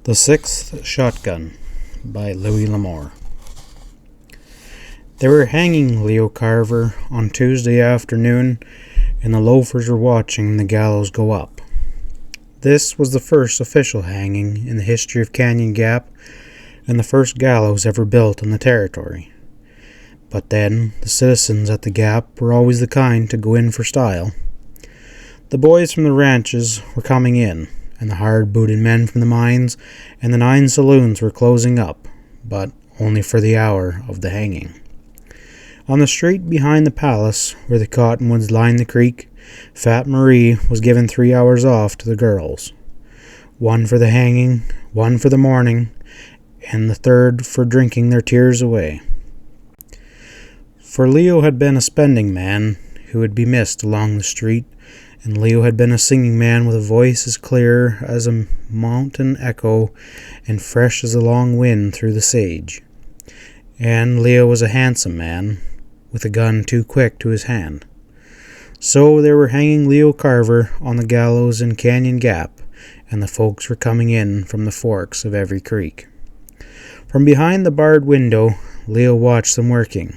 The Sixth Shotgun by Louis L'Amour. They were hanging Leo Carver on Tuesday afternoon, and the loafers were watching the gallows go up. This was the first official hanging in the history of Canyon Gap, and the first gallows ever built on the territory. But then, the citizens at the Gap were always the kind to go in for style. The boys from the ranches were coming in, and the hard-booted men from the mines and the 9 saloons were closing up, but only for the hour of the hanging. On the street behind the palace, where the cottonwoods lined the creek, Fat Marie was given 3 hours off to the girls. 1 for the hanging, 1 for the mourning, and the 3rd for drinking their tears away. For Leo had been a spending man who would be missed along the street, and Leo had been a singing man with a voice as clear as a mountain echo and fresh as a long wind through the sage. And Leo was a handsome man, with a gun too quick to his hand. So they were hanging Leo Carver on the gallows in Canyon Gap, and the folks were coming in from the forks of every creek. From behind the barred window, Leo watched them working.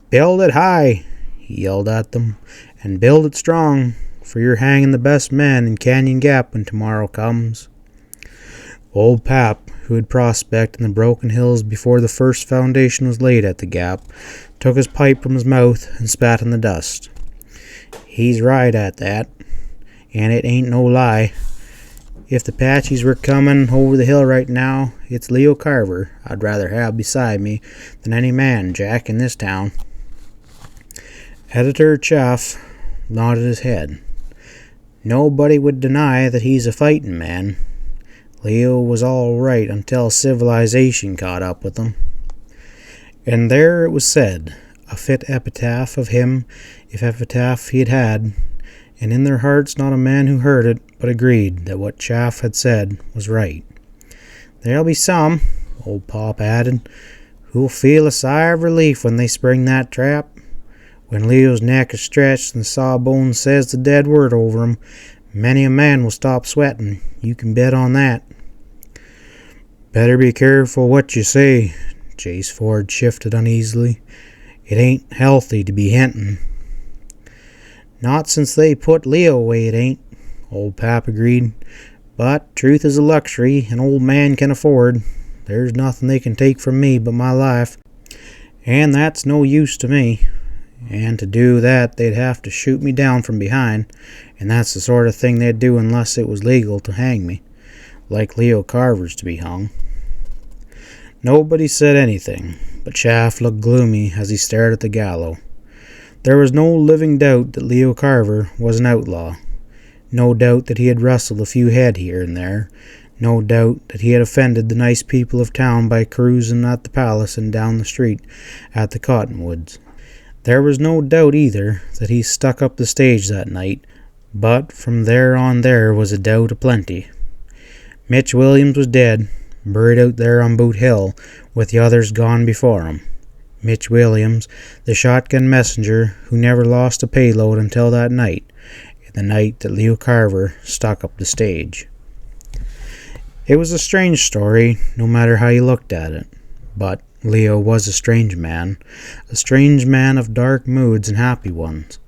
"Build it high," he yelled at them, "and build it strong, for you're hanging the best men in Canyon Gap when tomorrow comes." Old Pap, who had prospected in the broken hills before the first foundation was laid at the Gap, took his pipe from his mouth and spat in the dust. "He's right at that, and it ain't no lie. If the Apaches were coming over the hill right now, it's Leo Carver I'd rather have beside me than any man, Jack, in this town." Editor Chaff nodded his head. "Nobody would deny that he's a fighting man. Leo was all right until civilization caught up with him." And there it was said, a fit epitaph of him, if epitaph he'd had, and in their hearts not a man who heard it but agreed that what Chaff had said was right. "There'll be some," old Pop added, "who'll feel a sigh of relief when they spring that trap. When Leo's neck is stretched and the sawbones says the dead word over him, many a man will stop sweating, you can bet on that." "Better be careful what you say," Chase Ford shifted uneasily. "It ain't healthy to be hinting." "Not since they put Leo away it ain't," old Pap agreed. "But truth is a luxury an old man can afford. There's nothing they can take from me but my life, and that's no use to me. And to do that they'd have to shoot me down from behind, and that's the sort of thing they'd do unless it was legal to hang me, like Leo Carver's to be hung." Nobody said anything, but Chaff looked gloomy as he stared at the gallows. There was no living doubt that Leo Carver was an outlaw. No doubt that he had rustled a few head here and there. No doubt that he had offended the nice people of town by cruising at the palace and down the street at the cottonwoods. There was no doubt either that he stuck up the stage that night, but from there on there was a doubt aplenty. Mitch Williams was dead, buried out there on Boot Hill, with the others gone before him. Mitch Williams, the shotgun messenger who never lost a payload until that night, the night that Leo Carver stuck up the stage. It was a strange story, no matter how you looked at it, but Leo was a strange man of dark moods and happy ones,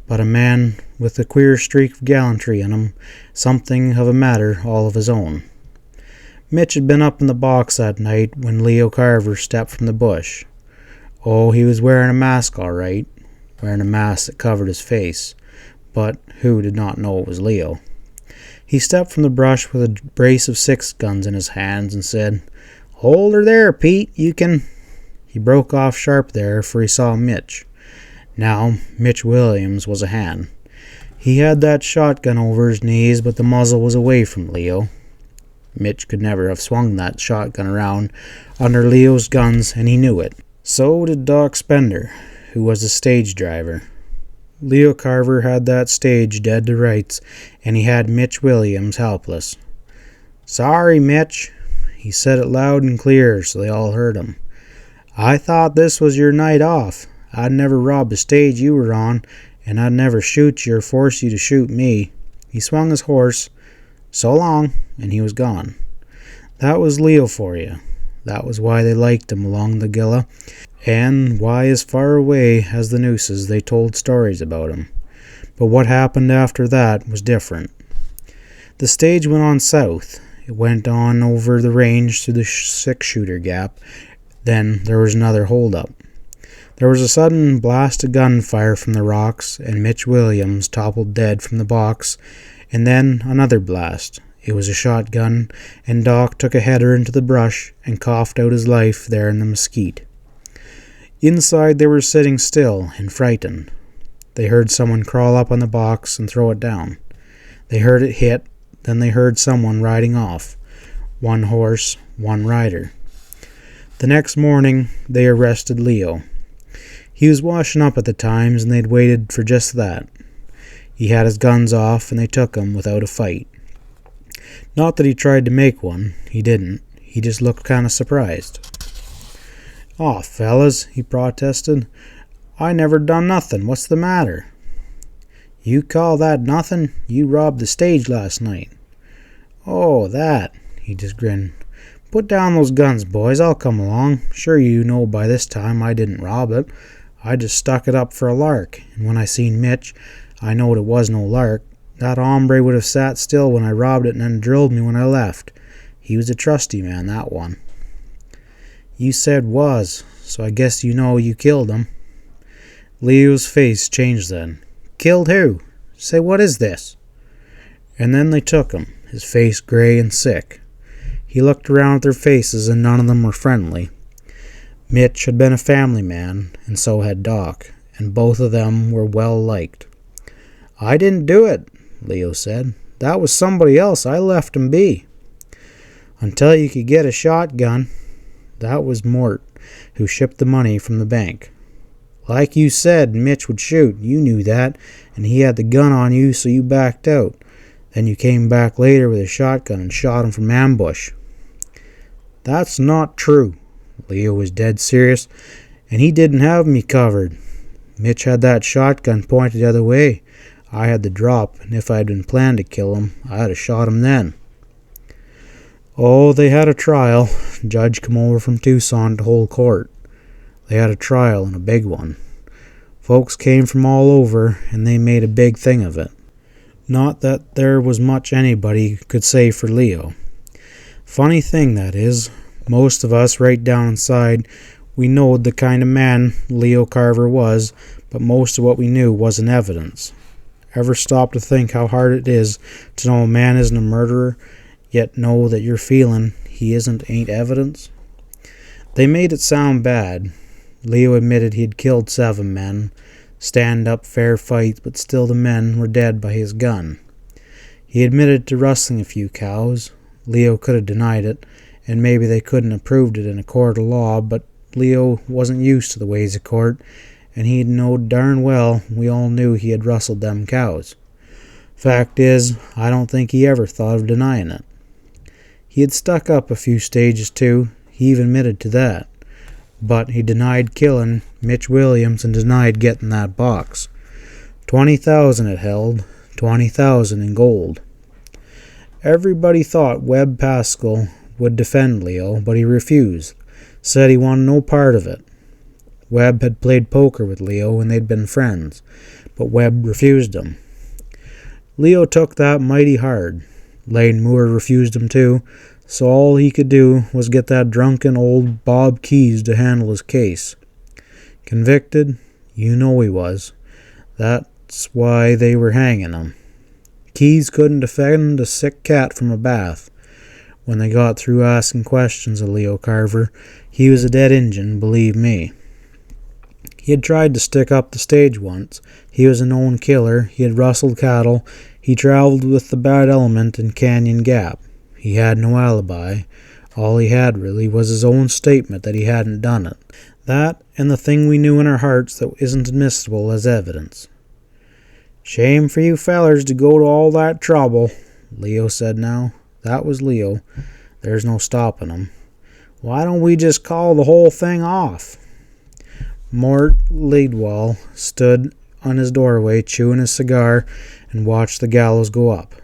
but a man with a queer streak of gallantry in him, something of a matter all of his own. Mitch had been up in the box that night when Leo Carver stepped from the bush. Oh, he was wearing a mask all right, wearing a mask that covered his face, but who did not know it was Leo? He stepped from the brush with a brace of 6-guns in his hands and said, "Hold her there, Pete, you can—" He broke off sharp there, for he saw Mitch. Now, Mitch Williams was a hand. He had that shotgun over his knees, but the muzzle was away from Leo. Mitch could never have swung that shotgun around under Leo's guns, and he knew it. So did Doc Spender, who was the stage driver. Leo Carver had that stage dead to rights, and he had Mitch Williams helpless. "Sorry, Mitch." He said it loud and clear so they all heard him. "I thought this was your night off. I'd never rob the stage you were on, and I'd never shoot you or force you to shoot me." He swung his horse. "So long," and he was gone. That was Leo for you. That was why they liked him along the Gila, and why as far away as the nooses they told stories about him. But what happened after that was different. The stage went on south. It went on over the range to the six-shooter gap. Then there was another hold-up. There was a sudden blast of gunfire from the rocks, and Mitch Williams toppled dead from the box, and then another blast. It was a shotgun, and Doc took a header into the brush and coughed out his life there in the mesquite. Inside they were sitting still and frightened. They heard someone crawl up on the box and throw it down. They heard it hit, then they heard someone riding off. One horse, one rider. The next morning they arrested Leo. He was washing up at the times, and they'd waited for just that. He had his guns off, and they took him without a fight. Not that he tried to make one. He didn't. He just looked kind of surprised. "Aw, fellas," he protested. "I never done nothing. What's the matter?" "You call that nothing? You robbed the stage last night." "Oh, that." He just grinned. "Put down those guns, boys. I'll come along. Sure you know by this time I didn't rob it. I just stuck it up for a lark, and when I seen Mitch, I knowed it was no lark. That hombre would have sat still when I robbed it and then drilled me when I left. He was a trusty man, that one." "You said was, so I guess you know you killed him." Leo's face changed then. "Killed who? Say, what is this?" And then they took him, his face gray and sick. He looked around at their faces, and none of them were friendly. Mitch had been a family man, and so had Doc, and both of them were well liked. "I didn't do it," Leo said. "That was somebody else. I left him be." "Until you could get a shotgun." "That was Mort, who shipped the money from the bank." "Like you said, Mitch would shoot. You knew that, and he had the gun on you, so you backed out. Then you came back later with a shotgun and shot him from ambush." "That's not true." Leo was dead serious, "and he didn't have me covered. Mitch had that shotgun pointed the other way. I had the drop, and if I had been planned to kill him, I'd have shot him then." "Oh, they had a trial. Judge come over from Tucson to hold court. They had a trial, and a big one. Folks came from all over, and they made a big thing of it. Not that there was much anybody could say for Leo. Funny thing, that is. Most of us, right down inside, we knowed the kind of man Leo Carver was, but most of what we knew wasn't evidence. Ever stop to think how hard it is to know a man isn't a murderer, yet know that your feeling he ain't evidence? They made it sound bad. Leo admitted he'd killed 7 men, stand-up fair fights, but still the men were dead by his gun. He admitted to rustling a few cows. Leo could have denied it, and maybe they couldn't have proved it in a court of law, but Leo wasn't used to the ways of court, and he'd knowed darn well we all knew he had rustled them cows. Fact is, I don't think he ever thought of denying it. He had stuck up a few stages too. He even admitted to that. But he denied killing Mitch Williams and denied getting that box. 20,000 it held, 20,000 in gold. Everybody thought Webb Pascal would defend Leo, but he refused, said he wanted no part of it. Webb had played poker with Leo and they'd been friends, but Webb refused him. Leo took that mighty hard. Lane Moore refused him too, so all he could do was get that drunken old Bob Keys to handle his case. Convicted? You know he was. That's why they were hanging him. Keys couldn't defend a sick cat from a bath. When they got through asking questions of Leo Carver, he was a dead Injun, believe me. He had tried to stick up the stage once. He was a known killer. He had rustled cattle. He traveled with the bad element in Canyon Gap. He had no alibi. All he had, really, was his own statement that he hadn't done it. That, and the thing we knew in our hearts that isn't admissible as evidence. "Shame for you fellers to go to all that trouble," Leo said now. That was Leo. There's no stopping him. "Why don't we just call the whole thing off?" Mort Leadwell stood on his doorway chewing his cigar and watched the gallows go up.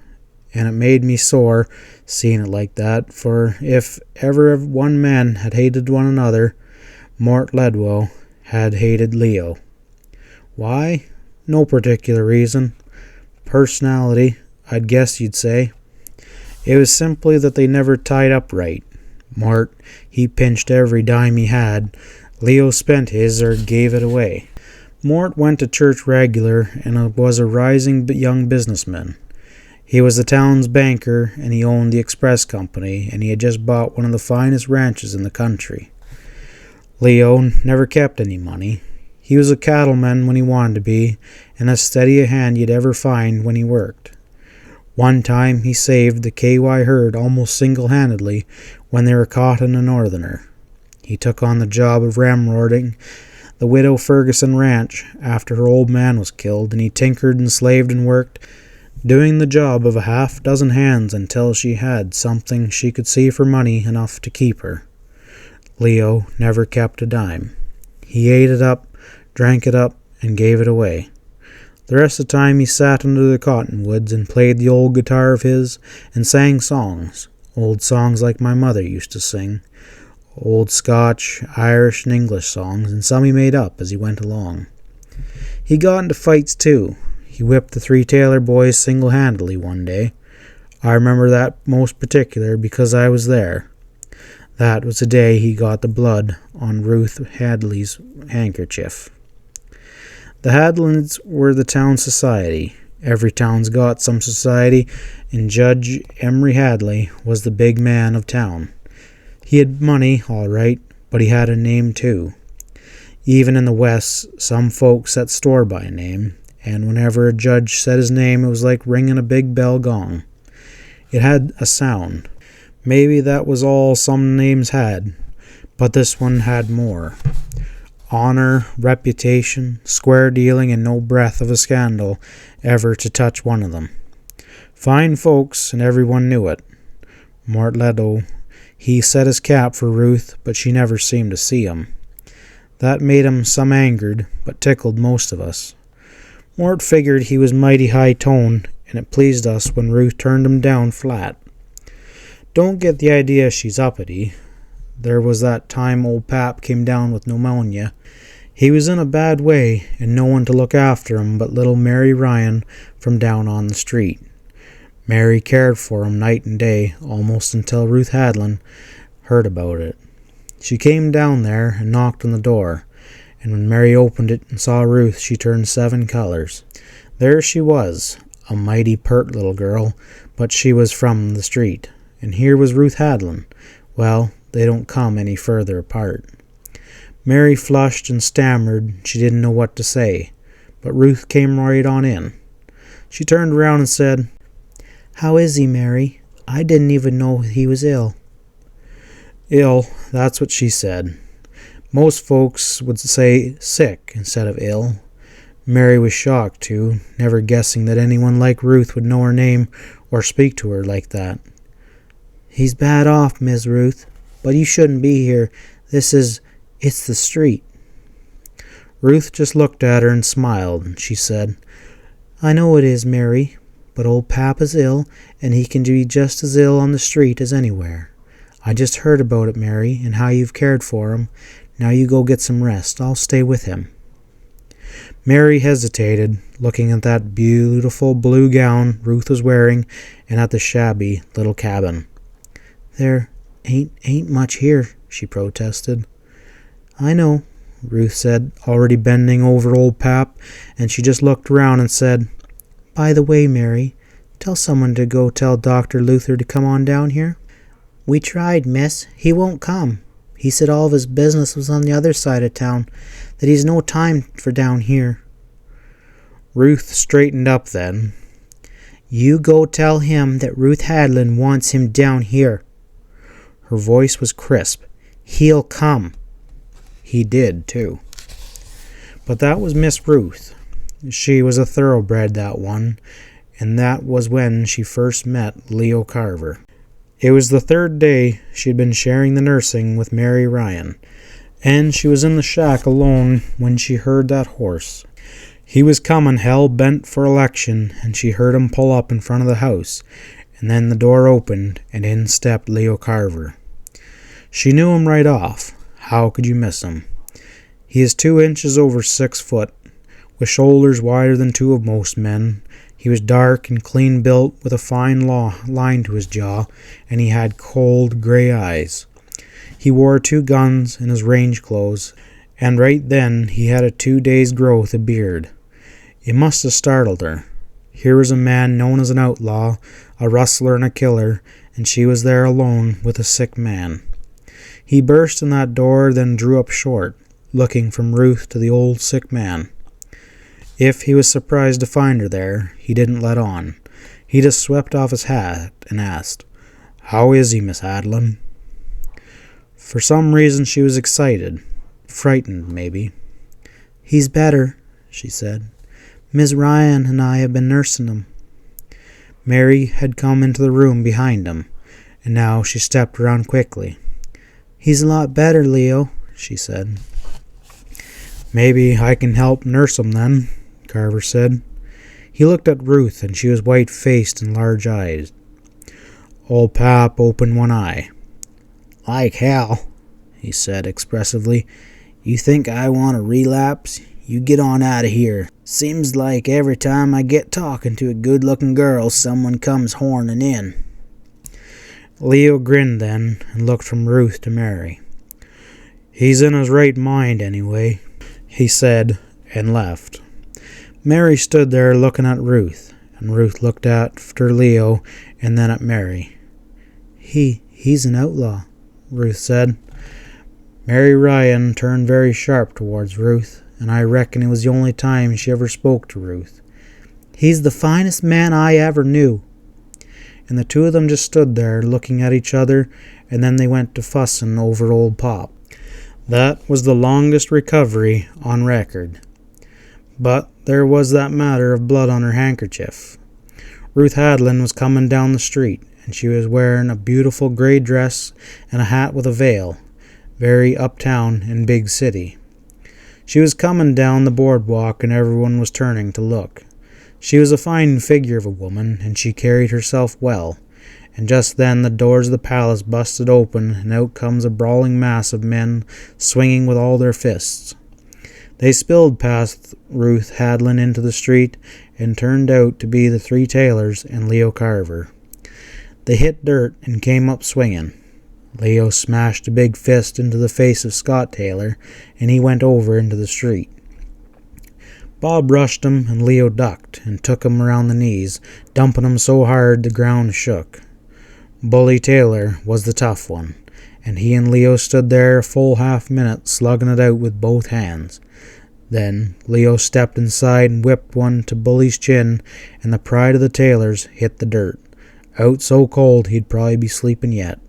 and it made me sore seeing it like that, for if ever one man had hated one another, Mort Ledwell had hated Leo. Why? No particular reason. Personality, I'd guess you'd say. It was simply that they never tied up right. Mort, he pinched every dime he had. Leo spent his or gave it away. Mort went to church regular and was a rising young businessman. He was the town's banker, and he owned the express company, and he had just bought one of the finest ranches in the country. Leo never kept any money. He was a cattleman when he wanted to be, and as steady a hand you'd ever find when he worked. One time he saved the KY herd almost single-handedly when they were caught in a northerner. He took on the job of ramroding the widow Ferguson ranch after her old man was killed, and he tinkered and slaved and worked, doing the job of a half-dozen hands until she had something she could see for money enough to keep her. Leo never kept a dime. He ate it up, drank it up, and gave it away. The rest of the time he sat under the cottonwoods and played the old guitar of his and sang songs, old songs like my mother used to sing, old Scotch, Irish, and English songs, and some he made up as he went along. He got into fights too. He whipped the 3 Taylor boys single-handedly one day. I remember that most particular because I was there. That was the day he got the blood on Ruth Hadley's handkerchief. The Hadlins were the town society. Every town's got some society, and Judge Emery Hadley was the big man of town. He had money, all right, but he had a name too. Even in the West, some folks set store by a name, and whenever a judge said his name, it was like ringing a big bell gong. It had a sound. Maybe that was all some names had, but this one had more. Honor, reputation, square dealing, and no breath of a scandal ever to touch one of them. Fine folks, and everyone knew it. Mort Ledwell, he set his cap for Ruth, but she never seemed to see him. That made him some angered, but tickled most of us. Mort figured he was mighty high-toned, and it pleased us when Ruth turned him down flat. Don't get the idea she's uppity. There was that time old Pap came down with pneumonia. He was in a bad way, and no one to look after him but little Mary Ryan from down on the street. Mary cared for him night and day, almost until Ruth Hadlin heard about it. She came down there and knocked on the door, and when Mary opened it and saw Ruth, she turned 7 colors. There she was, a mighty pert little girl, but she was from the street. And here was Ruth Hadlin. Well, they don't come any further apart. Mary flushed and stammered. She didn't know what to say, but Ruth came right on in. She turned around and said, "How is he, Mary? I didn't even know he was ill." Ill, that's what she said. Most folks would say sick instead of ill. Mary was shocked, too, never guessing that anyone like Ruth would know her name or speak to her like that. "He's bad off, Miss Ruth, but you shouldn't be here. It's the street." Ruth just looked at her and smiled, and she said, "I know it is, Mary, but old Pap is ill, and he can be just as ill on the street as anywhere. I just heard about it, Mary, and how you've cared for him. Now you go get some rest. I'll stay with him." Mary hesitated, looking at that beautiful blue gown Ruth was wearing and at the shabby little cabin. "There ain't much here," she protested. "I know," Ruth said, already bending over old Pap, and she just looked around and said, "By the way, Mary, tell someone to go tell Dr. Luther to come on down here." "We tried, miss. He won't come. He said all of his business was on the other side of town, that he's no time for down here." Ruth straightened up then. "You go tell him that Ruth Hadlin wants him down here." Her voice was crisp. "He'll come." He did, too. But that was Miss Ruth. She was a thoroughbred, that one, and that was when she first met Leo Carver. It was the 3rd day she'd been sharing the nursing with Mary Ryan, and she was in the shack alone when she heard that horse. He was coming hell-bent for election, and she heard him pull up in front of the house, and then the door opened, and in stepped Leo Carver. She knew him right off. How could you miss him? He is 2 inches over 6 foot, with shoulders wider than 2 of most men. He was dark and clean built, with a fine line to his jaw, and he had cold, grey eyes. He wore 2 guns in his range clothes, and right then he had a 2 days' growth of beard. It must have startled her. Here was a man known as an outlaw, a rustler and a killer, and she was there alone with a sick man. He burst in that door, then drew up short, looking from Ruth to the old sick man. If he was surprised to find her there, he didn't let on. He just swept off his hat and asked, "How is he, Miss Hadlin?" For some reason she was excited. Frightened, maybe. "He's better," she said. "Miss Ryan and I have been nursing him." Mary had come into the room behind him, and now she stepped around quickly. "He's a lot better, Leo," she said. "Maybe I can help nurse him then," Carver said. He looked at Ruth, and she was white-faced and large-eyed. Old Pap opened one eye. "Like hell," he said expressively. "You think I want to relapse? You get on out of here. Seems like every time I get talking to a good-looking girl, someone comes horning in." Leo grinned then and looked from Ruth to Mary. "He's in his right mind anyway," he said, and left. Mary stood there looking at Ruth, and Ruth looked after Leo and then at Mary. He's an outlaw," Ruth said. Mary Ryan turned very sharp towards Ruth, and I reckon it was the only time she ever spoke to Ruth. "He's the finest man I ever knew." And the 2 of them just stood there looking at each other, and then they went to fussing over old Pop. That was the longest recovery on record. But there was that matter of blood on her handkerchief. Ruth Hadlin was coming down the street, and she was wearing a beautiful grey dress and a hat with a veil, very uptown and big city. She was coming down the boardwalk, and everyone was turning to look. She was a fine figure of a woman, and she carried herself well. And just then the doors of the palace busted open, and out comes a brawling mass of men, swinging with all their fists. They spilled past Ruth Hadlin into the street, and turned out to be the 3 Taylors and Leo Carver. They hit dirt and came up swinging. Leo smashed a big fist into the face of Scott Taylor, and he went over into the street. Bob rushed him, and Leo ducked and took him around the knees, dumping him so hard the ground shook. Bully Taylor was the tough one, and he and Leo stood there a full half-minute slugging it out with both hands. Then Leo stepped inside and whipped one to Bully's chin, and the pride of the Taylors hit the dirt, out so cold he'd probably be sleeping yet.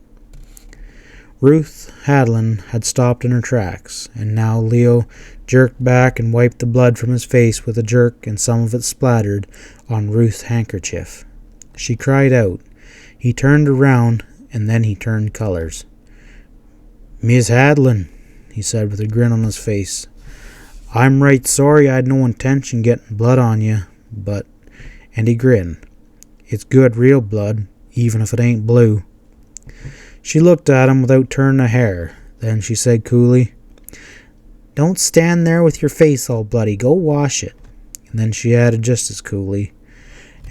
Ruth Hadlin had stopped in her tracks, and now Leo jerked back and wiped the blood from his face with a jerk, and some of it splattered on Ruth's handkerchief. She cried out. He turned around, and then he turned colors. "Miss Hadlin," he said with a grin on his face, "I'm right sorry I had no intention getting blood on you, but—" and he grinned. "It's good real blood, even if it ain't blue." She looked at him without turning a hair. Then she said coolly, "Don't stand there with your face all bloody. Go wash it." And then she added just as coolly,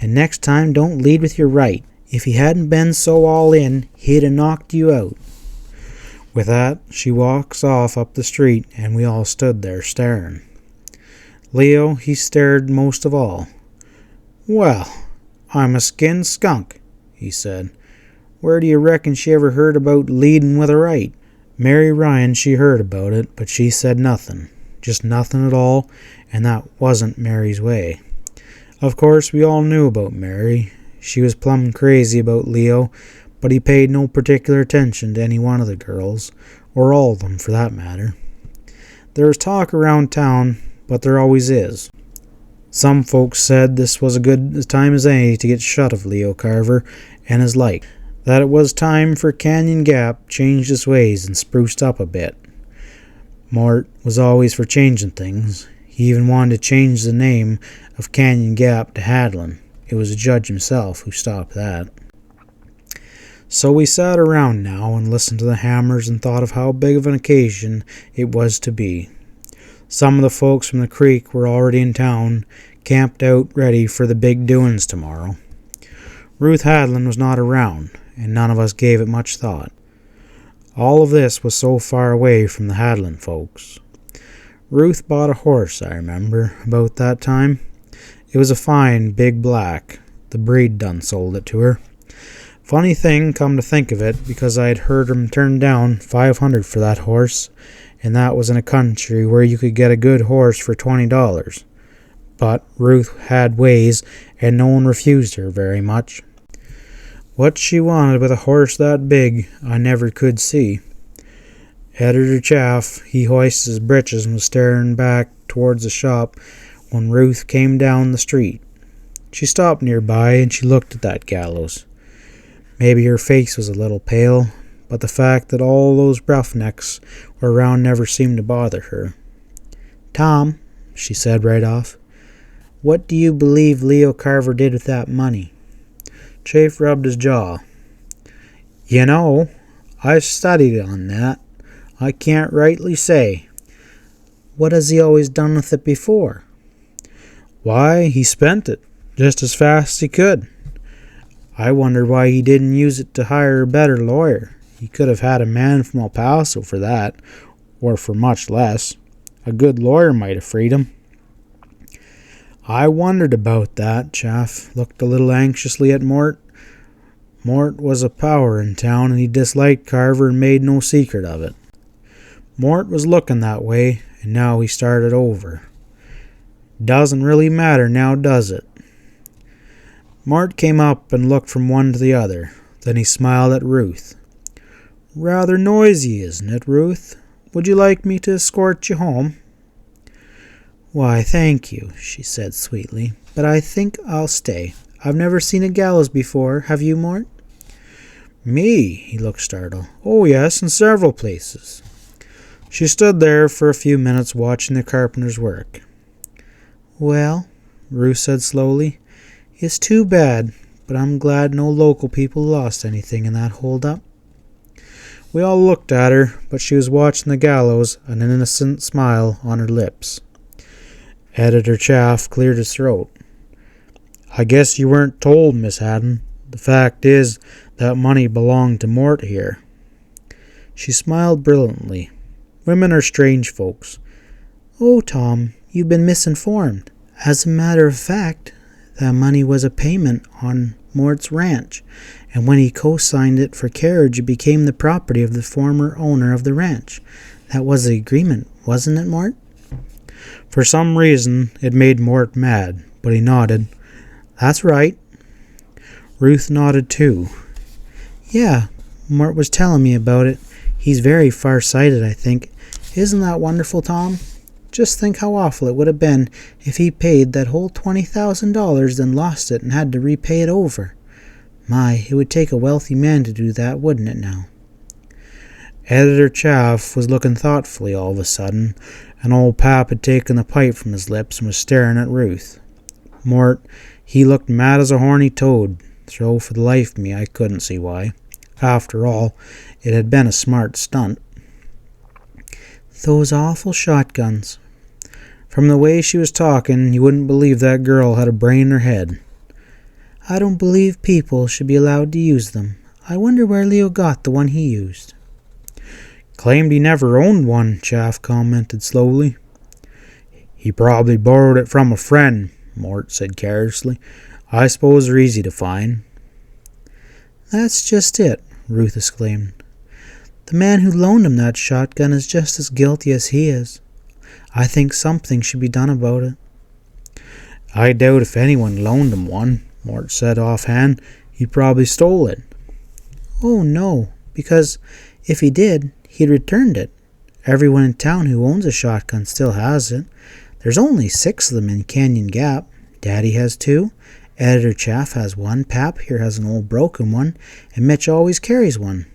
"And next time don't lead with your right. If he hadn't been so all in, he'd have knocked you out." With that, she walks off up the street, and we all stood there staring. Leo, he stared most of all. "Well, I'm a skinned skunk," he said. "Where do you reckon she ever heard about leading with a right?" Mary Ryan, she heard about it, but she said nothing. Just nothing at all, and that wasn't Mary's way. Of course, we all knew about Mary. She was plumb crazy about Leo, but he paid no particular attention to any one of the girls, or all of them for that matter. There was talk around town, but there always is. Some folks said this was a good time as any to get shut of Leo Carver and his like, that it was time for Canyon Gap changed its ways and spruced up a bit. Mort was always for changing things. He even wanted to change the name of Canyon Gap to Hadlin. It was the judge himself who stopped that. So we sat around now and listened to the hammers and thought of how big of an occasion it was to be. Some of the folks from the creek were already in town, camped out ready for the big doings tomorrow. Ruth Hadlin was not around, and none of us gave it much thought. All of this was so far away from the Hadlin folks. Ruth bought a horse, I remember, about that time. It was a fine, big black. The breed done sold it to her. Funny thing, come to think of it, because I had heard him turn down $500 for that horse, and that was in a country where you could get a good horse for $20. But Ruth had ways, and no one refused her very much. What she wanted with a horse that big, I never could see. Editor Chaff, he hoisted his breeches and was staring back towards the shop when Ruth came down the street. She stopped nearby and she looked at that gallows. Maybe her face was a little pale, but the fact that all those roughnecks were around never seemed to bother her. "Tom," she said right off, "what do you believe Leo Carver did with that money?" Chafe rubbed his jaw. "You know, I've studied on that. I can't rightly say." "What has he always done with it before?" "Why, he spent it, just as fast as he could. I wonder why he didn't use it to hire a better lawyer. He could have had a man from El Paso for that, or for much less. A good lawyer might have freed him." I wondered about that. Chaff looked a little anxiously at Mort. Mort was a power in town, and he disliked Carver and made no secret of it. Mort was looking that way, and now he started over. "Doesn't really matter now, does it?" Mort came up and looked from one to the other. Then he smiled at Ruth. "Rather noisy, isn't it, Ruth? Would you like me to escort you home?" "Why, thank you," she said sweetly, "but I think I'll stay. I've never seen a gallows before. Have you, Mort?" "Me?" He looked startled. "Oh, yes, in several places." She stood there for a few minutes watching the carpenter's work. "Well," Ruth said slowly, "it's too bad, but I'm glad no local people lost anything in that hold-up." We all looked at her, but she was watching the gallows, an innocent smile on her lips. Editor Chaff cleared his throat. "I guess you weren't told, Miss Haddon. The fact is, that money belonged to Mort here." She smiled brilliantly. Women are strange folks. "Oh, Tom, you've been misinformed. As a matter of fact, that money was a payment on Mort's ranch, and when he co-signed it for carriage, it became the property of the former owner of the ranch. That was the agreement, wasn't it, Mort?" For some reason, it made Mort mad, but he nodded. "That's right." Ruth nodded too. "Yeah, Mort was telling me about it. He's very far-sighted, I think. Isn't that wonderful, Tom? Just think how awful it would have been if he paid that whole $20,000, then lost it and had to repay it over. My, it would take a wealthy man to do that, wouldn't it now?" Editor Chaff was looking thoughtfully all of a sudden, and old Pap had taken the pipe from his lips and was staring at Ruth. Mort, he looked mad as a horny toad, though for the life of me I couldn't see why. After all, it had been a smart stunt. "Those awful shotguns." From the way she was talking, you wouldn't believe that girl had a brain in her head. "I don't believe people should be allowed to use them. I wonder where Leo got the one he used." "Claimed he never owned one," Chaff commented slowly. "He probably borrowed it from a friend," Mort said carelessly. "I suppose they're easy to find." "That's just it," Ruth exclaimed. "The man who loaned him that shotgun is just as guilty as he is. I think something should be done about it." "I doubt if anyone loaned him one," Mort said offhand. "He probably stole it." "Oh, no, because if he did, he'd returned it. Everyone in town who owns a shotgun still has it. There's only 6 of them in Canyon Gap. Daddy has 2. Editor Chaff has one. Pap here has an old broken one. And Mitch always carries one."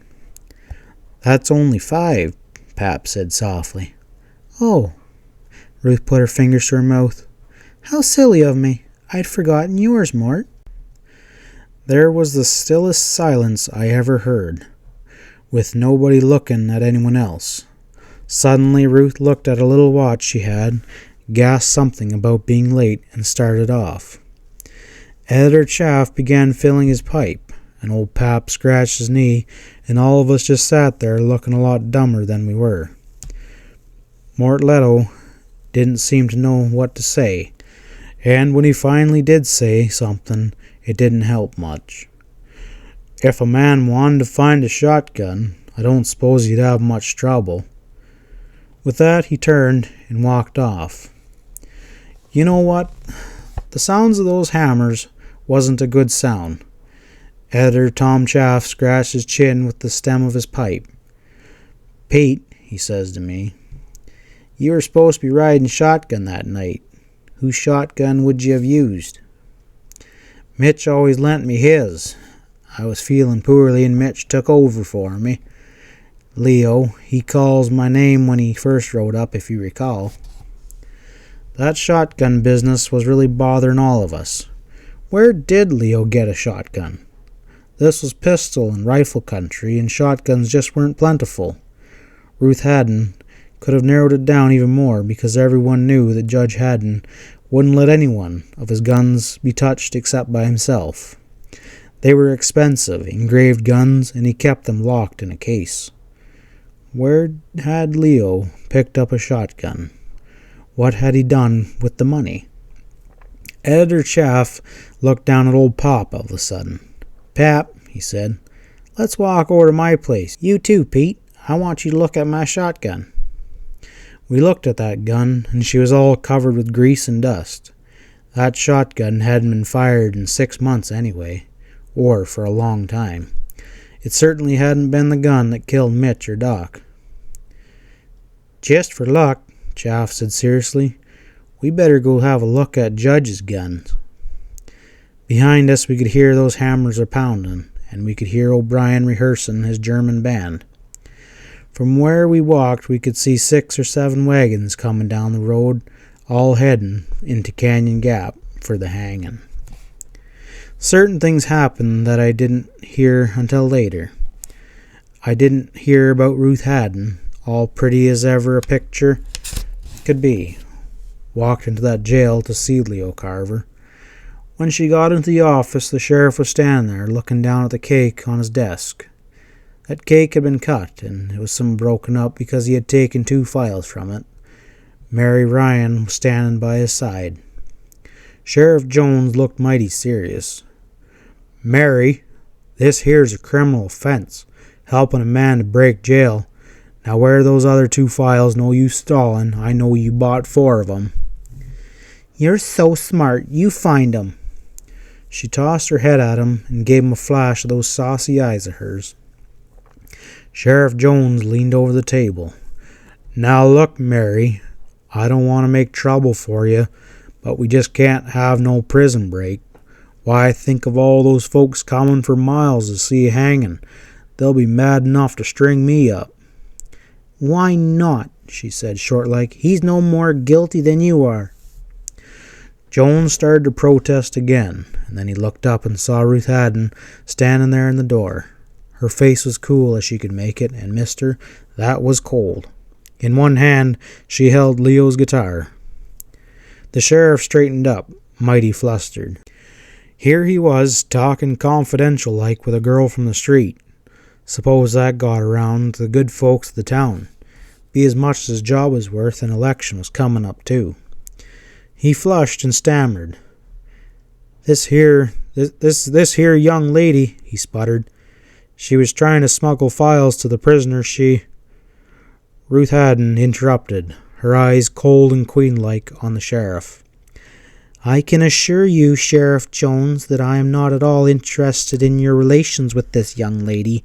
"That's only 5, Pap said softly. "Oh." Ruth put her fingers to her mouth. "How silly of me. I'd forgotten yours, Mort." There was the stillest silence I ever heard, with nobody looking at anyone else. Suddenly Ruth looked at a little watch she had, gasped something about being late, and started off. Editor Chaff began filling his pipe, and old Pap scratched his knee, and all of us just sat there looking a lot dumber than we were. Mort Leto didn't seem to know what to say, and when he finally did say something, it didn't help much. If a man wanted to find a shotgun, I don't suppose he'd have much trouble. With that, he turned and walked off. You know what? The sounds of those hammers wasn't a good sound. Editor Tom Chaff scratched his chin with the stem of his pipe. Pete, he says to me, you were supposed to be riding shotgun that night. Whose shotgun would you have used? Mitch always lent me his. I was feeling poorly and Mitch took over for me. Leo, he calls my name when he first rode up, if you recall. That shotgun business was really bothering all of us. Where did Leo get a shotgun? This was pistol and rifle country, and shotguns just weren't plentiful. Ruth Haddon could have narrowed it down even more, because everyone knew that Judge Haddon wouldn't let any one of his guns be touched except by himself. They were expensive, engraved guns, and he kept them locked in a case. Where had Leo picked up a shotgun? What had he done with the money? Editor Chaff looked down at old Pop all of a sudden. Pap, he said, let's walk over to my place. You too, Pete. I want you to look at my shotgun. We looked at that gun, and she was all covered with grease and dust. That shotgun hadn't been fired in 6 months anyway, or for a long time. It certainly hadn't been the gun that killed Mitch or Doc. Just for luck, Chaff said seriously, we better go have a look at Judge's guns. Behind us we could hear those hammers a-pounding, and we could hear O'Brien rehearsing his German band. From where we walked we could see 6 or 7 wagons coming down the road, all heading into Canyon Gap for the hanging. Certain things happened that I didn't hear until later. I didn't hear about Ruth Haddon, all pretty as ever a picture could be, walked into that jail to see Leo Carver. When she got into the office, the sheriff was standing there looking down at the cake on his desk. That cake had been cut, and it was some broken up because he had taken 2 files from it. Mary Ryan was standing by his side. Sheriff Jones looked mighty serious. Mary, this here's a criminal offense, helping a man to break jail. Now where are those other 2 files? No use stalling. I know you bought 4 of them. You're so smart. You find 'em. She tossed her head at him and gave him a flash of those saucy eyes of hers. Sheriff Jones leaned over the table. Now look, Mary, I don't want to make trouble for you, but we just can't have no prison break. Why, think of all those folks coming for miles to see you hanging. They'll be mad enough to string me up. Why not? She said short-like. He's no more guilty than you are. Jones started to protest again, and then he looked up and saw Ruth Haddon standing there in the door. Her face was cool as she could make it, and mister, that was cold. In one hand she held Leo's guitar. The sheriff straightened up, mighty flustered. Here he was, talking confidential-like with a girl from the street. Suppose that got around to the good folks of the town. Be as much as his job was worth, an election was coming up too. He flushed and stammered. This here young lady, he sputtered. She was trying to smuggle files to the prisoner. Ruth Haddon interrupted, her eyes cold and queen-like on the sheriff. I can assure you, Sheriff Jones, that I am not at all interested in your relations with this young lady,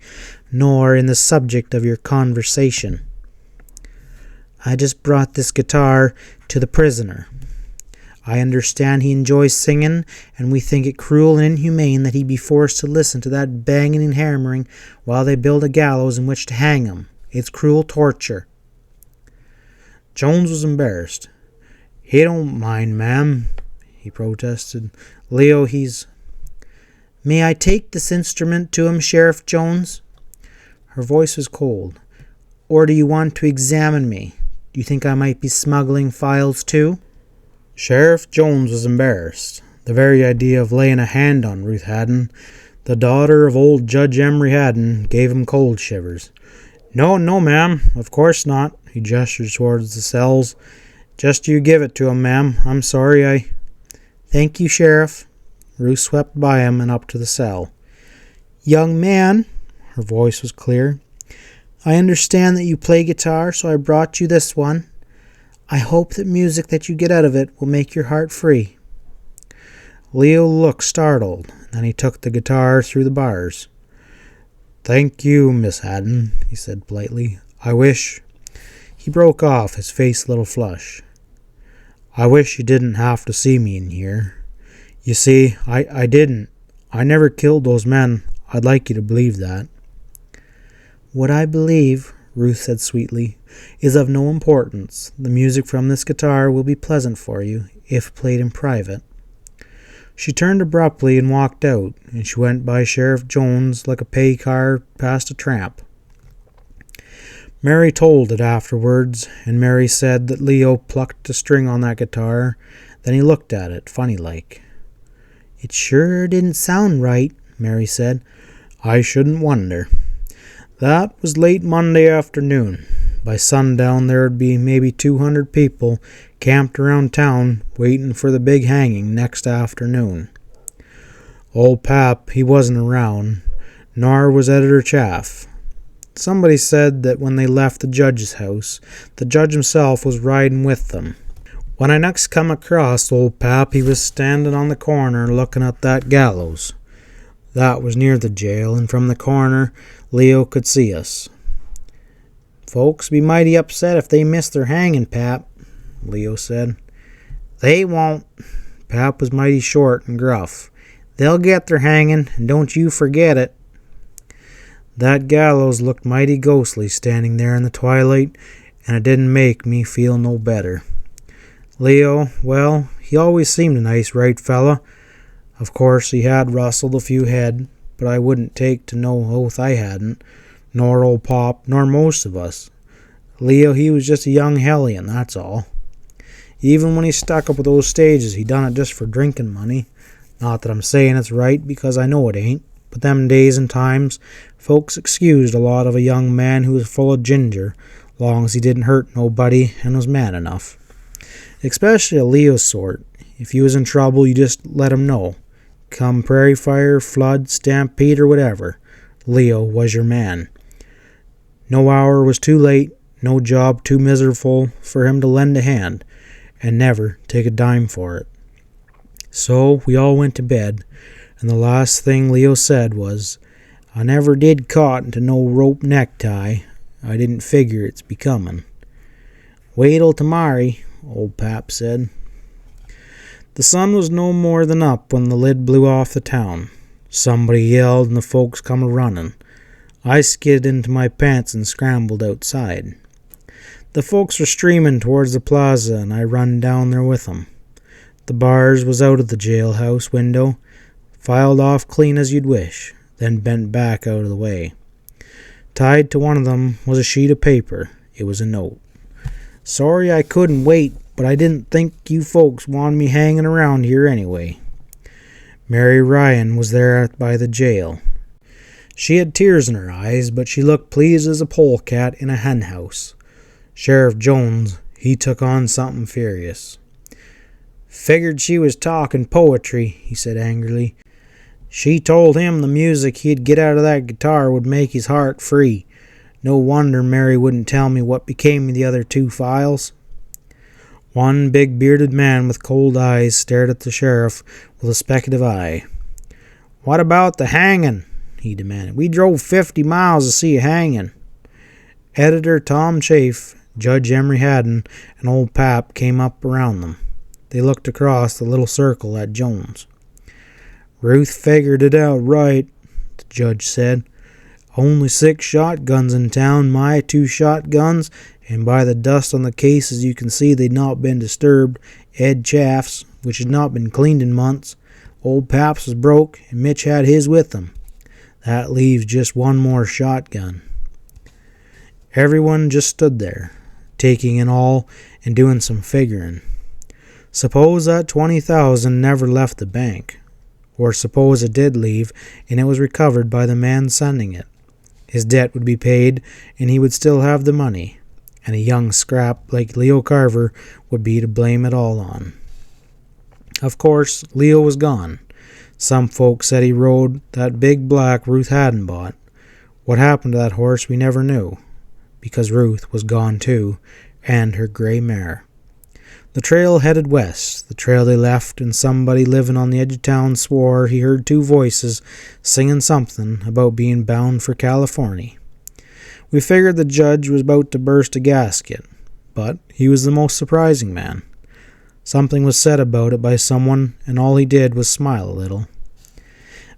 nor in the subject of your conversation. I just brought this guitar to the prisoner. I understand he enjoys singing, and we think it cruel and inhumane that he be forced to listen to that banging and hammering while they build a gallows in which to hang him. It's cruel torture. Jones was embarrassed. He don't mind, ma'am, he protested. Leo, he's... "May I take this instrument to him, Sheriff Jones?" Her voice was cold. "Or do you want to examine me? Do you think I might be smuggling files too?" Sheriff Jones was embarrassed. The very idea of laying a hand on Ruth Haddon, the daughter of old Judge Emery Haddon, gave him cold shivers. "No, ma'am, of course not." He gestured towards the cells. "Just you give it to him, ma'am. I'm sorry, "Thank you, Sheriff." Ruth swept by him and up to the cell. "Young man," her voice was clear, "I understand that you play guitar, so I brought you this one. I hope that music that you get out of it will make your heart free." Leo looked startled, and then he took the guitar through the bars. "Thank you, Miss Haddon," he said politely. "I wish—" He broke off, his face a little flush. "I wish you didn't have to see me in here. You see, I didn't. I never killed those men. I'd like you to believe that." "What I believe," Ruth said sweetly, "is of no importance. The music from this guitar will be pleasant for you, if played in private." She turned abruptly and walked out, and she went by Sheriff Jones like a pay car past a tramp. Mary told it afterwards, and Mary said that Leo plucked a string on that guitar, then he looked at it, funny-like. "It sure didn't sound right," Mary said. "I shouldn't wonder." That was late Monday afternoon. By sundown there would be maybe 200 people camped around town waiting for the big hanging next afternoon. Old Pap, he wasn't around, nor was Editor Chaff. Somebody said that when they left the judge's house, the judge himself was riding with them. When I next come across old Pap, he was standing on the corner looking at that gallows. That was near the jail, and from the corner Leo could see us. "Folks be mighty upset if they miss their hanging, Pap," Leo said. "They won't." Pap was mighty short and gruff. "They'll get their hanging, and don't you forget it." That gallows looked mighty ghostly standing there in the twilight, and it didn't make me feel no better. Leo, well, he always seemed a nice right fella. Of course, he had rustled a few head, but I wouldn't take to no oath I hadn't, nor old Pop, nor most of us. Leo, he was just a young hellion, that's all. Even when he stuck up with those stages, he done it just for drinking money. Not that I'm saying it's right, because I know it ain't, but them days and times, folks excused a lot of a young man who was full of ginger, long as he didn't hurt nobody and was man enough. Especially a Leo sort. If you was in trouble, you just let him know. Come prairie fire, flood, stampede, or whatever, Leo was your man. No hour was too late, no job too miserable for him to lend a hand, and never take a dime for it. So we all went to bed, and the last thing Leo said was, "I never did caught into no rope necktie. I didn't figure it's becomin'." "Wait till tomorrow," old Pap said. The sun was no more than up when the lid blew off the town. Somebody yelled and the folks come a-running. I skidded into my pants and scrambled outside. The folks were streaming towards the plaza, and I run down there with 'em. The bars was out of the jailhouse window, filed off clean as you'd wish, then bent back out of the way. Tied to one of them was a sheet of paper. It was a note. "Sorry I couldn't wait, but I didn't think you folks wanted me hanging around here anyway." Mary Ryan was there by the jail. She had tears in her eyes, but she looked pleased as a polecat in a hen house. Sheriff Jones, he took on something furious. "Figured she was talking poetry," he said angrily. "She told him the music he'd get out of that guitar would make his heart free. No wonder Mary wouldn't tell me what became of the other 2 files." One big bearded man with cold eyes stared at the sheriff with a speculative eye. "What about the hanging?" he demanded. "We drove 50 miles to see a hanging." Editor Tom Chafe, Judge Emery Haddon, and old Pap came up around them. They looked across the little circle at Jones. "Ruth figured it out right," the judge said. "Only 6 shotguns in town, my 2 shotguns, and by the dust on the cases you can see they'd not been disturbed, Ed Chaff's, which had not been cleaned in months. Old Paps was broke, and Mitch had his with him. That leaves just one more shotgun. Everyone just stood there, taking in all and doing some figuring. Suppose that $20,000 never left the bank, or suppose it did leave and it was recovered by the man sending it. His debt would be paid and he would still have the money, and a young scrap like Leo Carver would be to blame it all on. Of course, Leo was gone. Some folks said he rode that big black Ruth hadn't bought. What happened to that horse we never knew, because Ruth was gone too, and her gray mare. The trail headed west, the trail they left, and somebody living on the edge of town swore he heard two voices singing something about being bound for California. We figured the judge was about to burst a gasket, but he was the most surprising man. Something was said about it by someone, and all he did was smile a little.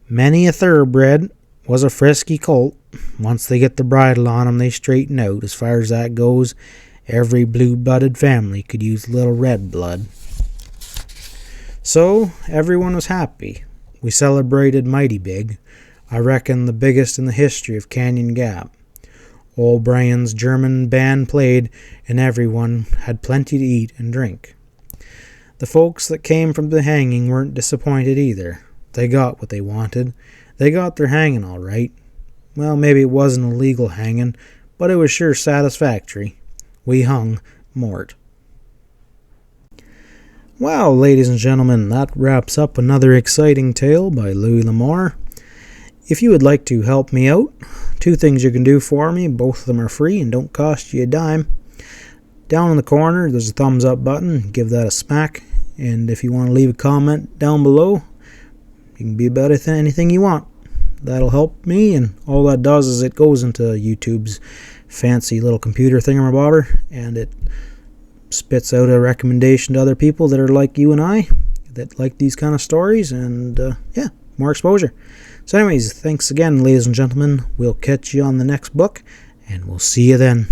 Many a thoroughbred was a frisky colt. Once they get the bridle on 'em, they straighten out. As far as that goes, every blue-blooded family could use a little red blood. So, everyone was happy. We celebrated mighty big. I reckon the biggest in the history of Canyon Gap. Old Brian's German band played, and everyone had plenty to eat and drink. The folks that came from the hanging weren't disappointed either. They got what they wanted. They got their hanging all right. Well, maybe it wasn't a legal hanging, but it was sure satisfactory. We hung Mort. Well, ladies and gentlemen, that wraps up another exciting tale by Louis L'Amour. If you would like to help me out, two things you can do for me. Both of them are free and don't cost you a dime. Down in the corner, there's a thumbs up button. Give that a smack. And if you want to leave a comment down below, you can be about anything you want. That'll help me, and all that does is it goes into YouTube's fancy little computer thingamabobber, and it spits out a recommendation to other people that are like you and I, that like these kind of stories, and more exposure. So anyways, thanks again, ladies and gentlemen. We'll catch you on the next book, and we'll see you then.